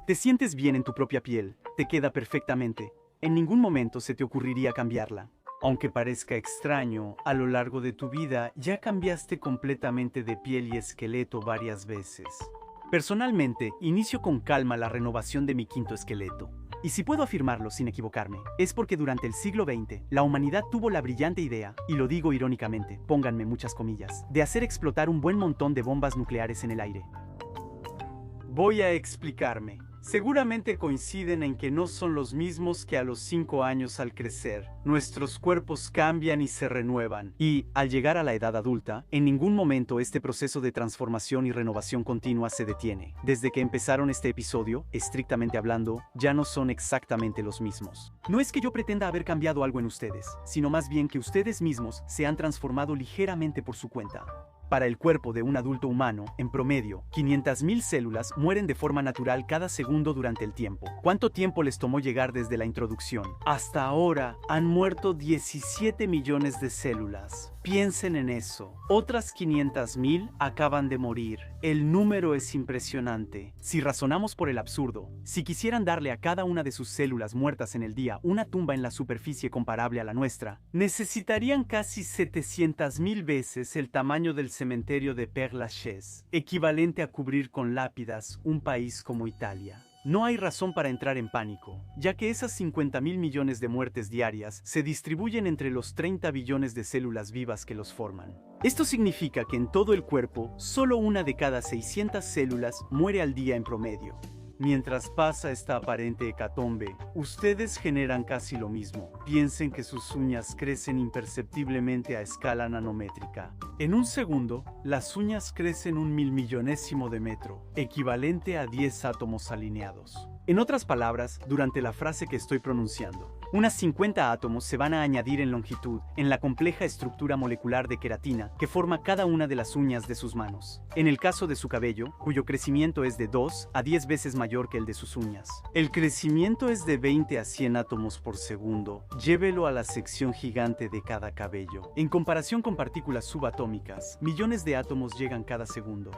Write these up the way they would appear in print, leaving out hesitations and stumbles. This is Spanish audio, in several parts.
Te sientes bien en tu propia piel, te queda perfectamente. En ningún momento se te ocurriría cambiarla. Aunque parezca extraño, a lo largo de tu vida ya cambiaste completamente de piel y esqueleto varias veces. Personalmente, inicio con calma la renovación de mi quinto esqueleto. Y si puedo afirmarlo sin equivocarme, es porque durante el siglo XX, la humanidad tuvo la brillante idea, y lo digo irónicamente, pónganme muchas comillas, de hacer explotar un buen montón de bombas nucleares en el aire. Voy a explicarme. Seguramente coinciden en que no son los mismos que a los 5 años al crecer. Nuestros cuerpos cambian y se renuevan. Y, al llegar a la edad adulta, en ningún momento este proceso de transformación y renovación continua se detiene. Desde que empezaron este episodio, estrictamente hablando, ya no son exactamente los mismos. No es que yo pretenda haber cambiado algo en ustedes, sino más bien que ustedes mismos se han transformado ligeramente por su cuenta. Para el cuerpo de un adulto humano, en promedio, 500.000 células mueren de forma natural cada segundo durante el tiempo. ¿Cuánto tiempo les tomó llegar desde la introducción? Hasta ahora, han muerto 17 millones de células. Piensen en eso. Otras 500.000 acaban de morir. El número es impresionante. Si razonamos por el absurdo, si quisieran darle a cada una de sus células muertas en el día una tumba en la superficie comparable a la nuestra, necesitarían casi 700.000 veces el tamaño del cementerio de Père Lachaise, equivalente a cubrir con lápidas un país como Italia. No hay razón para entrar en pánico, ya que esas 50.000 millones de muertes diarias se distribuyen entre los 30 billones de células vivas que los forman. Esto significa que en todo el cuerpo, solo una de cada 600 células muere al día en promedio. Mientras pasa esta aparente hecatombe, ustedes generan casi lo mismo. Piensen que sus uñas crecen imperceptiblemente a escala nanométrica. En un segundo, las uñas crecen 1.000.000.000º de metro, equivalente a 10 átomos alineados. En otras palabras, durante la frase que estoy pronunciando, unas 50 átomos se van a añadir en longitud en la compleja estructura molecular de queratina que forma cada una de las uñas de sus manos. En el caso de su cabello, cuyo crecimiento es de 2 a 10 veces mayor que el de sus uñas. El crecimiento es de 20 a 100 átomos por segundo. Llévelo a la sección gigante de cada cabello. En comparación con partículas subatómicas, millones de átomos llegan cada segundo.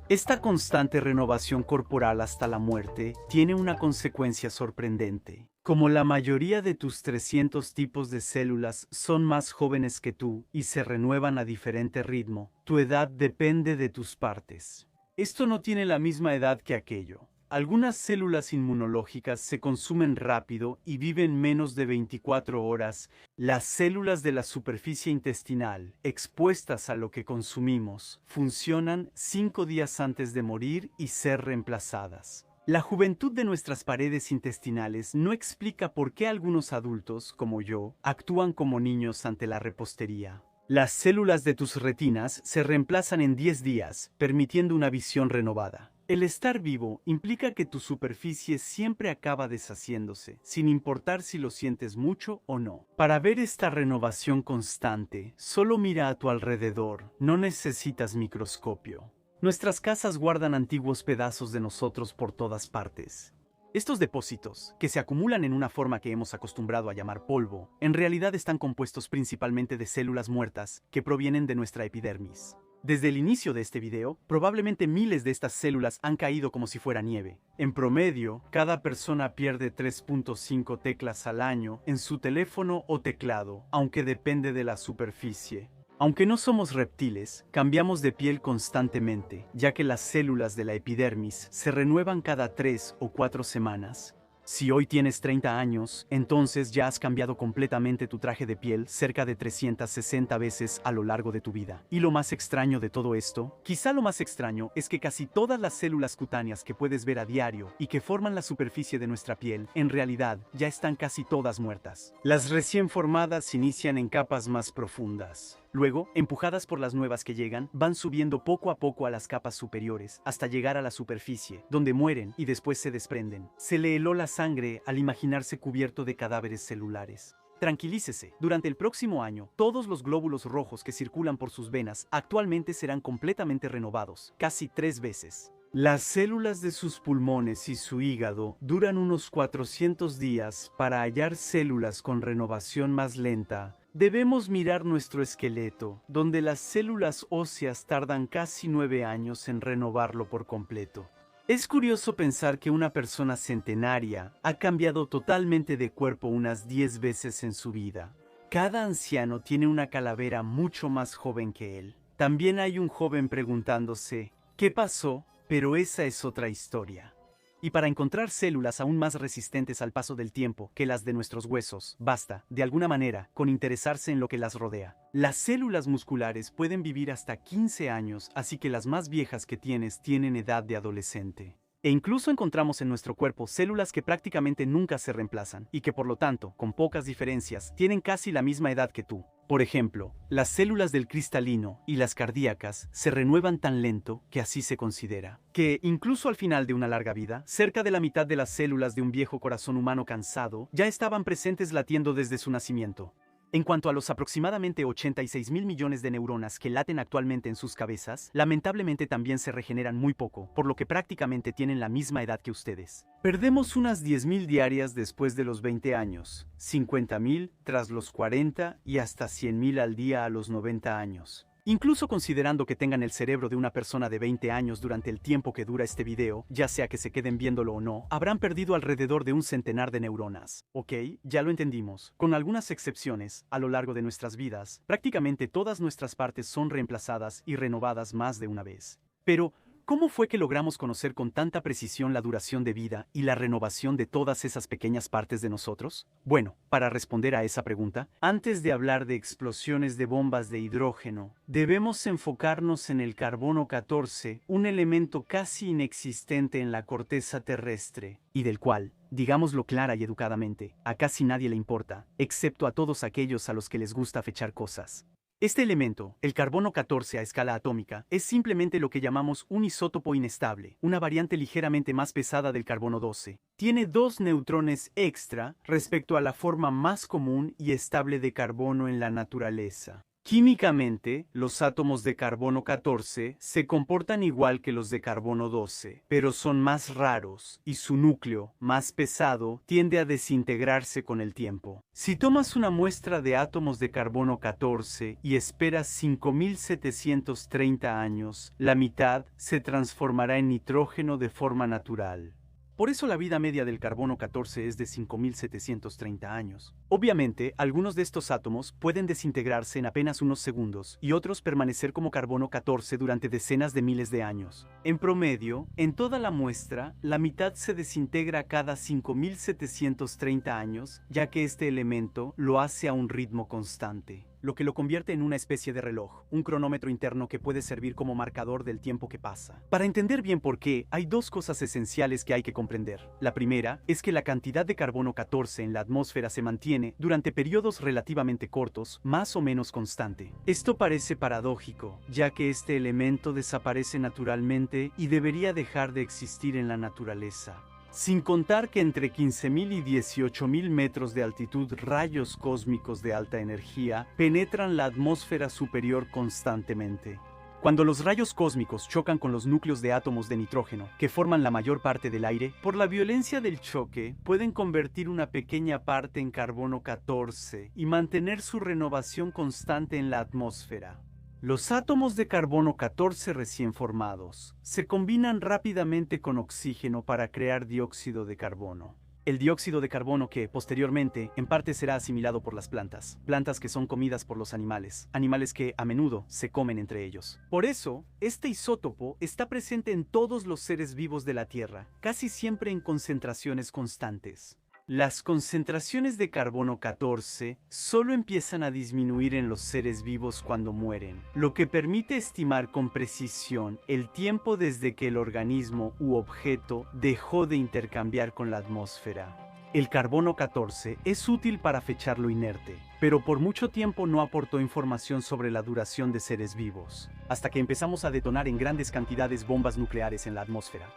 Esta constante renovación corporal hasta la muerte tiene una consecuencia sorprendente. Como la mayoría de tus 300 tipos de células son más jóvenes que tú y se renuevan a diferente ritmo, tu edad depende de tus partes. Esto no tiene la misma edad que aquello. Algunas células inmunológicas se consumen rápido y viven menos de 24 horas. Las células de la superficie intestinal, expuestas a lo que consumimos, funcionan 5 días antes de morir y ser reemplazadas. La juventud de nuestras paredes intestinales no explica por qué algunos adultos, como yo, actúan como niños ante la repostería. Las células de tus retinas se reemplazan en 10 días, permitiendo una visión renovada. El estar vivo implica que tu superficie siempre acaba deshaciéndose, sin importar si lo sientes mucho o no. Para ver esta renovación constante, solo mira a tu alrededor, no necesitas microscopio. Nuestras casas guardan antiguos pedazos de nosotros por todas partes. Estos depósitos, que se acumulan en una forma que hemos acostumbrado a llamar polvo, en realidad están compuestos principalmente de células muertas que provienen de nuestra epidermis. Desde el inicio de este video, probablemente miles de estas células han caído como si fuera nieve. En promedio, cada persona pierde 3.5 teclas al año en su teléfono o teclado, aunque depende de la superficie. Aunque no somos reptiles, cambiamos de piel constantemente, ya que las células de la epidermis se renuevan cada 3 o 4 semanas. Si hoy tienes 30 años, entonces ya has cambiado completamente tu traje de piel cerca de 360 veces a lo largo de tu vida. Y lo más extraño de todo esto, quizá lo más extraño, es que casi todas las células cutáneas que puedes ver a diario y que forman la superficie de nuestra piel, en realidad ya están casi todas muertas. Las recién formadas inician en capas más profundas. Luego, empujadas por las nuevas que llegan, van subiendo poco a poco a las capas superiores, hasta llegar a la superficie, donde mueren y después se desprenden. Se le heló la sangre al imaginarse cubierto de cadáveres celulares. Tranquilícese, durante el próximo año, todos los glóbulos rojos que circulan por sus venas actualmente serán completamente renovados, casi 3 veces. Las células de sus pulmones y su hígado duran unos 400 días para hallar células con renovación más lenta. Debemos mirar nuestro esqueleto, donde las células óseas tardan casi 9 años en renovarlo por completo. Es curioso pensar que una persona centenaria ha cambiado totalmente de cuerpo unas 10 veces en su vida. Cada anciano tiene una calavera mucho más joven que él. También hay un joven preguntándose, ¿qué pasó? Pero esa es otra historia. Y para encontrar células aún más resistentes al paso del tiempo que las de nuestros huesos, basta, de alguna manera, con interesarse en lo que las rodea. Las células musculares pueden vivir hasta 15 años, así que las más viejas que tienes tienen edad de adolescente. E incluso encontramos en nuestro cuerpo células que prácticamente nunca se reemplazan y que por lo tanto, con pocas diferencias, tienen casi la misma edad que tú. Por ejemplo, las células del cristalino y las cardíacas se renuevan tan lento que así se considera que, incluso al final de una larga vida, cerca de la mitad de las células de un viejo corazón humano cansado ya estaban presentes latiendo desde su nacimiento. En cuanto a los aproximadamente 86.000 millones de neuronas que laten actualmente en sus cabezas, lamentablemente también se regeneran muy poco, por lo que prácticamente tienen la misma edad que ustedes. Perdemos unas 10.000 diarias después de los 20 años, 50.000 tras los 40 y hasta 100.000 al día a los 90 años. Incluso considerando que tengan el cerebro de una persona de 20 años durante el tiempo que dura este video, ya sea que se queden viéndolo o no, habrán perdido alrededor de un centenar de neuronas. Ok, ya lo entendimos. Con algunas excepciones, a lo largo de nuestras vidas, prácticamente todas nuestras partes son reemplazadas y renovadas más de una vez. Pero, ¿cómo fue que logramos conocer con tanta precisión la duración de vida y la renovación de todas esas pequeñas partes de nosotros? Bueno, para responder a esa pregunta, antes de hablar de explosiones de bombas de hidrógeno, debemos enfocarnos en el carbono 14, un elemento casi inexistente en la corteza terrestre, y del cual, digámoslo clara y educadamente, a casi nadie le importa, excepto a todos aquellos a los que les gusta fechar cosas. Este elemento, el carbono 14 a escala atómica, es simplemente lo que llamamos un isótopo inestable, una variante ligeramente más pesada del carbono 12. Tiene 2 neutrones extra respecto a la forma más común y estable de carbono en la naturaleza. Químicamente, los átomos de carbono 14 se comportan igual que los de carbono 12, pero son más raros y su núcleo, más pesado, tiende a desintegrarse con el tiempo. Si tomas una muestra de átomos de carbono 14 y esperas 5.730 años, la mitad se transformará en nitrógeno de forma natural. Por eso la vida media del carbono 14 es de 5.730 años. Obviamente, algunos de estos átomos pueden desintegrarse en apenas unos segundos y otros permanecer como carbono 14 durante decenas de miles de años. En promedio, en toda la muestra, la mitad se desintegra cada 5.730 años, ya que este elemento lo hace a un ritmo constante, lo que lo convierte en una especie de reloj, un cronómetro interno que puede servir como marcador del tiempo que pasa. Para entender bien por qué, hay 2 cosas esenciales que hay que comprender. La primera es que la cantidad de carbono 14 en la atmósfera se mantiene, durante periodos relativamente cortos, más o menos constante. Esto parece paradójico, ya que este elemento desaparece naturalmente y debería dejar de existir en la naturaleza. Sin contar que entre 15.000 y 18.000 metros de altitud rayos cósmicos de alta energía penetran la atmósfera superior constantemente. Cuando los rayos cósmicos chocan con los núcleos de átomos de nitrógeno, que forman la mayor parte del aire, por la violencia del choque, pueden convertir una pequeña parte en carbono 14 y mantener su renovación constante en la atmósfera. Los átomos de carbono 14 recién formados se combinan rápidamente con oxígeno para crear dióxido de carbono. El dióxido de carbono que, posteriormente, en parte será asimilado por las plantas que son comidas por los animales que a menudo se comen entre ellos. Por eso, este isótopo está presente en todos los seres vivos de la Tierra, casi siempre en concentraciones constantes. Las concentraciones de carbono 14 solo empiezan a disminuir en los seres vivos cuando mueren, lo que permite estimar con precisión el tiempo desde que el organismo u objeto dejó de intercambiar con la atmósfera. El carbono 14 es útil para fechar lo inerte, pero por mucho tiempo no aportó información sobre la duración de seres vivos, hasta que empezamos a detonar en grandes cantidades bombas nucleares en la atmósfera.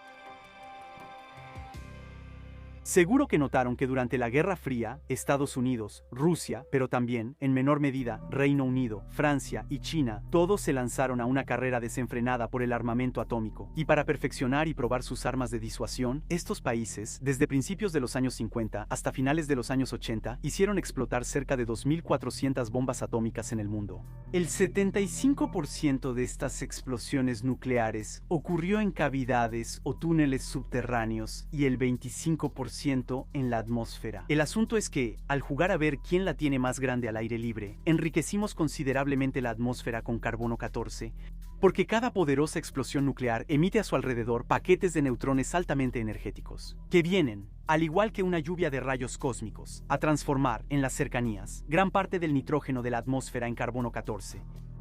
Seguro que notaron que durante la Guerra Fría, Estados Unidos, Rusia, pero también, en menor medida, Reino Unido, Francia y China, todos se lanzaron a una carrera desenfrenada por el armamento atómico. Y para perfeccionar y probar sus armas de disuasión, estos países, desde principios de los años 50 hasta finales de los años 80, hicieron explotar cerca de 2.400 bombas atómicas en el mundo. El 75% de estas explosiones nucleares ocurrió en cavidades o túneles subterráneos y el 25% en la atmósfera. El asunto es que, al jugar a ver quién la tiene más grande al aire libre, enriquecimos considerablemente la atmósfera con carbono 14, porque cada poderosa explosión nuclear emite a su alrededor paquetes de neutrones altamente energéticos, que vienen, al igual que una lluvia de rayos cósmicos, a transformar, en las cercanías, gran parte del nitrógeno de la atmósfera en carbono 14.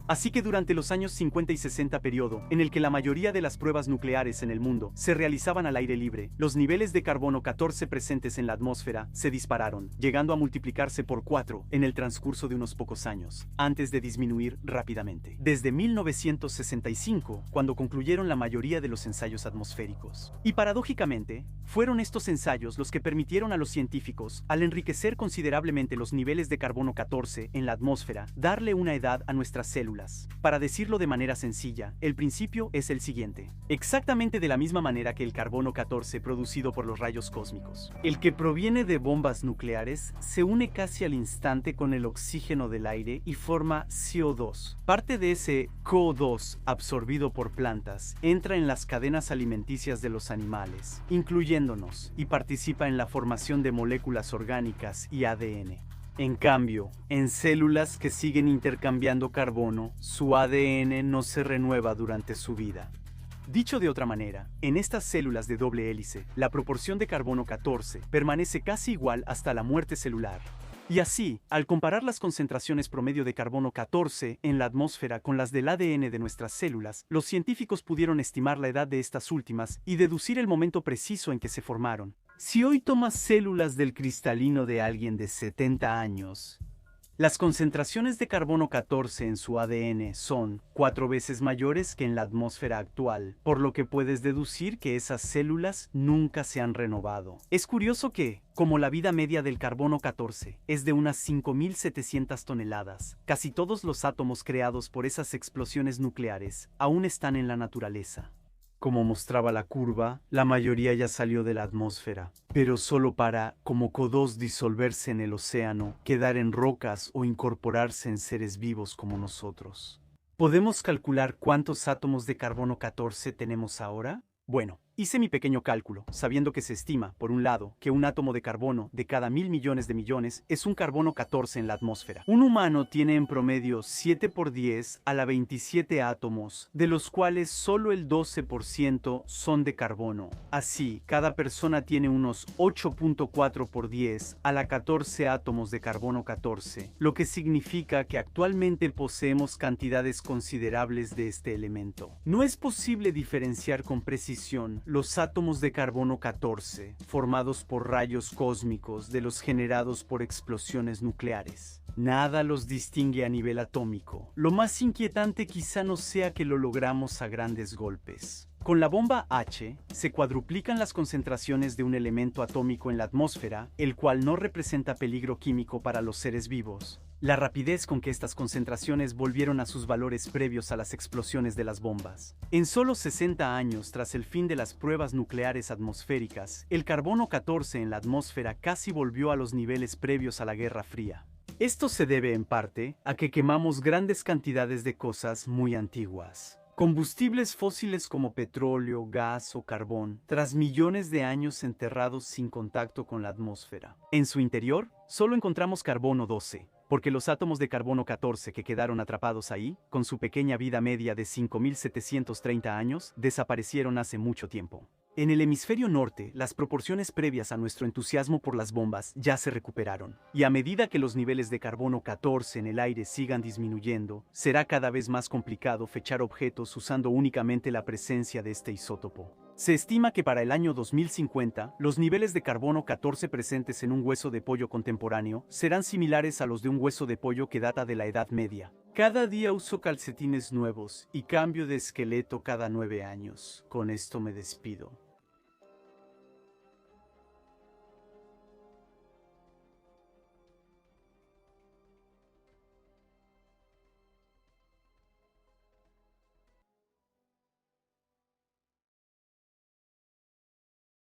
Así que durante los años 50 y 60, periodo en el que la mayoría de las pruebas nucleares en el mundo se realizaban al aire libre, los niveles de carbono 14 presentes en la atmósfera se dispararon, llegando a multiplicarse por 4 en el transcurso de unos pocos años, antes de disminuir rápidamente. Desde 1965, cuando concluyeron la mayoría de los ensayos atmosféricos. Y paradójicamente, fueron estos ensayos los que permitieron a los científicos, al enriquecer considerablemente los niveles de carbono 14 en la atmósfera, darle una edad a nuestras células. Para decirlo de manera sencilla, el principio es el siguiente. Exactamente de la misma manera que el carbono 14 producido por los rayos cósmicos. El que proviene de bombas nucleares se une casi al instante con el oxígeno del aire y forma CO2. Parte de ese CO2 absorbido por plantas entra en las cadenas alimenticias de los animales, incluyéndonos, y participa en la formación de moléculas orgánicas y ADN. En cambio, en células que siguen intercambiando carbono, su ADN no se renueva durante su vida. Dicho de otra manera, en estas células de doble hélice, la proporción de carbono 14 permanece casi igual hasta la muerte celular. Y así, al comparar las concentraciones promedio de carbono 14 en la atmósfera con las del ADN de nuestras células, los científicos pudieron estimar la edad de estas últimas y deducir el momento preciso en que se formaron. Si hoy tomas células del cristalino de alguien de 70 años, las concentraciones de carbono 14 en su ADN son 4 veces mayores que en la atmósfera actual, por lo que puedes deducir que esas células nunca se han renovado. Es curioso que, como la vida media del carbono 14 es de unas 5.700 toneladas, casi todos los átomos creados por esas explosiones nucleares aún están en la naturaleza. Como mostraba la curva, la mayoría ya salió de la atmósfera, pero solo para, como CO2, disolverse en el océano, quedar en rocas o incorporarse en seres vivos como nosotros. ¿Podemos calcular cuántos átomos de carbono 14 tenemos ahora? Bueno, hice mi pequeño cálculo, sabiendo que se estima, por un lado, que un átomo de carbono de cada 1.000 millones de millones es un carbono 14 en la atmósfera. Un humano tiene en promedio 7 por 10 a la 27 átomos, de los cuales solo el 12% son de carbono. Así, cada persona tiene unos 8.4 por 10 a la 14 átomos de carbono 14, lo que significa que actualmente poseemos cantidades considerables de este elemento. No es posible diferenciar con precisión los átomos de carbono 14, formados por rayos cósmicos, de los generados por explosiones nucleares. Nada los distingue a nivel atómico. Lo más inquietante quizá no sea que lo logramos a grandes golpes. Con la bomba H, se cuadruplican las concentraciones de un elemento atómico en la atmósfera, el cual no representa peligro químico para los seres vivos. La rapidez con que estas concentraciones volvieron a sus valores previos a las explosiones de las bombas. En solo 60 años tras el fin de las pruebas nucleares atmosféricas, el carbono 14 en la atmósfera casi volvió a los niveles previos a la Guerra Fría. Esto se debe en parte a que quemamos grandes cantidades de cosas muy antiguas. Combustibles fósiles como petróleo, gas o carbón, tras millones de años enterrados sin contacto con la atmósfera. En su interior, solo encontramos carbono 12, porque los átomos de carbono 14 que quedaron atrapados ahí, con su pequeña vida media de 5.730 años, desaparecieron hace mucho tiempo. En el hemisferio norte, las proporciones previas a nuestro entusiasmo por las bombas ya se recuperaron, y a medida que los niveles de carbono 14 en el aire sigan disminuyendo, será cada vez más complicado fechar objetos usando únicamente la presencia de este isótopo. Se estima que para el año 2050, los niveles de carbono 14 presentes en un hueso de pollo contemporáneo serán similares a los de un hueso de pollo que data de la Edad Media. Cada día uso calcetines nuevos y cambio de esqueleto cada 9 años. Con esto me despido.